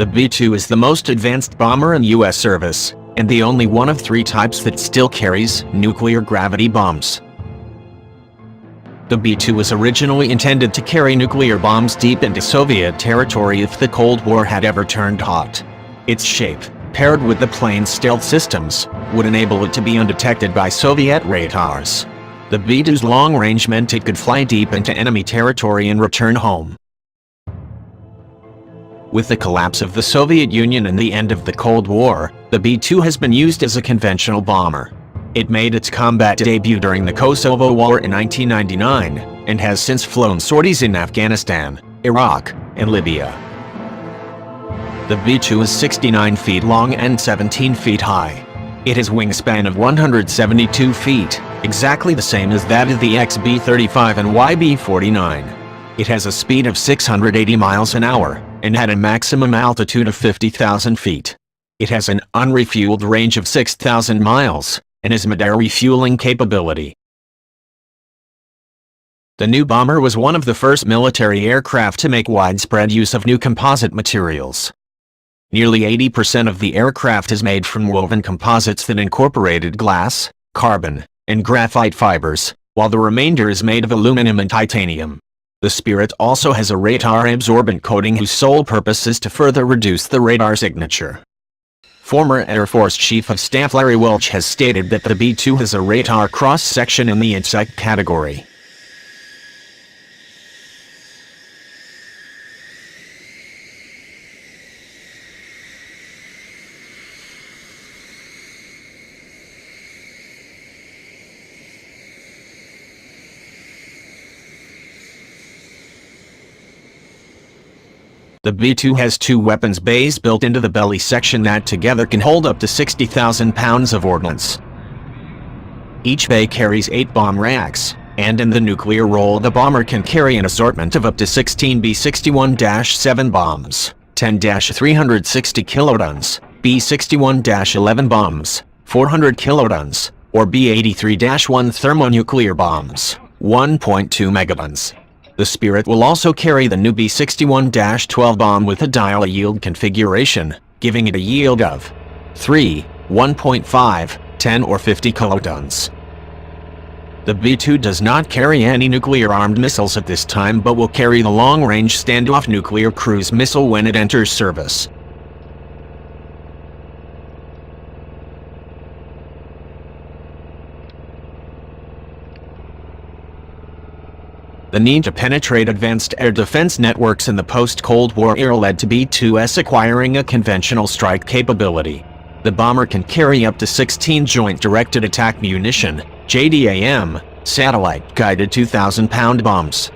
The B-2 is the most advanced bomber in U.S. service, and the only one of 3 types that still carries nuclear gravity bombs. The B-2 was originally intended to carry nuclear bombs deep into Soviet territory if the Cold War had ever turned hot. Its shape, paired with the plane's stealth systems, would enable it to be undetected by Soviet radars. The B-2's long range meant it could fly deep into enemy territory and return home. With the collapse of the Soviet Union and the end of the Cold War, the B-2 has been used as a conventional bomber. It made its combat debut during the Kosovo War in 1999, and has since flown sorties in Afghanistan, Iraq, and Libya. The B-2 is 69 feet long and 17 feet high. It has wingspan of 172 feet, exactly the same as that of the XB-35 and YB-49. It has a speed of 680 miles an hour, and had a maximum altitude of 50,000 feet. It has an unrefueled range of 6,000 miles, and has mid-air refueling capability. The new bomber was one of the first military aircraft to make widespread use of new composite materials. Nearly 80% of the aircraft is made from woven composites that incorporated glass, carbon, and graphite fibers, while the remainder is made of aluminum and titanium. The Spirit also has a radar-absorbent coating whose sole purpose is to further reduce the radar signature. Former Air Force Chief of Staff Larry Welch has stated that the B-2 has a radar cross-section in the insect category. The B-2 has 2 weapons bays built into the belly section that together can hold up to 60,000 pounds of ordnance. Each bay carries 8 bomb racks, and in the nuclear role the bomber can carry an assortment of up to 16 B-61-7 bombs, 10-360 kilotons, B-61-11 bombs, 400 kilotons, or B-83-1 thermonuclear bombs, 1.2 megatons. The Spirit will also carry the new B-61-12 bomb with a dial-a-yield configuration, giving it a yield of 3, 1.5, 10 or 50 kilotons. The B-2 does not carry any nuclear-armed missiles at this time but will carry the long-range standoff nuclear cruise missile when it enters service. The need to penetrate advanced air defense networks in the post-Cold War era led to B-2s acquiring a conventional strike capability. The bomber can carry up to 16 Joint Directed Attack Munition, JDAM, satellite-guided 2,000-pound bombs.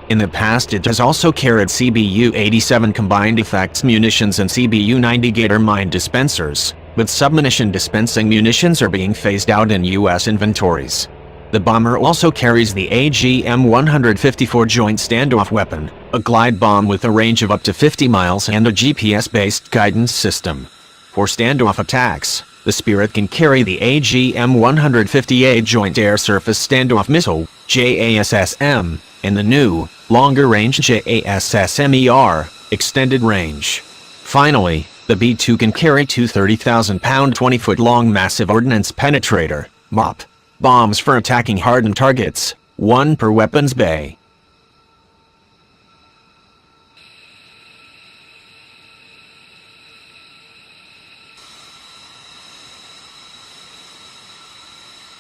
In the past it has also carried CBU-87 combined effects munitions and CBU-90 Gator mine dispensers, but submunition dispensing munitions are being phased out in U.S. inventories. The bomber also carries the AGM-154 Joint Standoff Weapon, a glide bomb with a range of up to 50 miles and a GPS-based guidance system. For standoff attacks, the Spirit can carry the AGM-158 Joint Air-Surface Standoff Missile, JASSM, and the new, longer-range JASSM-ER, Extended Range. Finally, the B-2 can carry 2 30,000-pound 20-foot-long Massive Ordnance Penetrator, MOP, bombs for attacking hardened targets, 1 per weapons bay.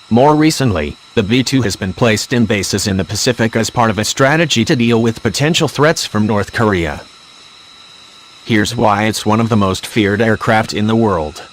More recently, the B-2 has been placed in bases in the Pacific as part of a strategy to deal with potential threats from North Korea. Here's why it's one of the most feared aircraft in the world.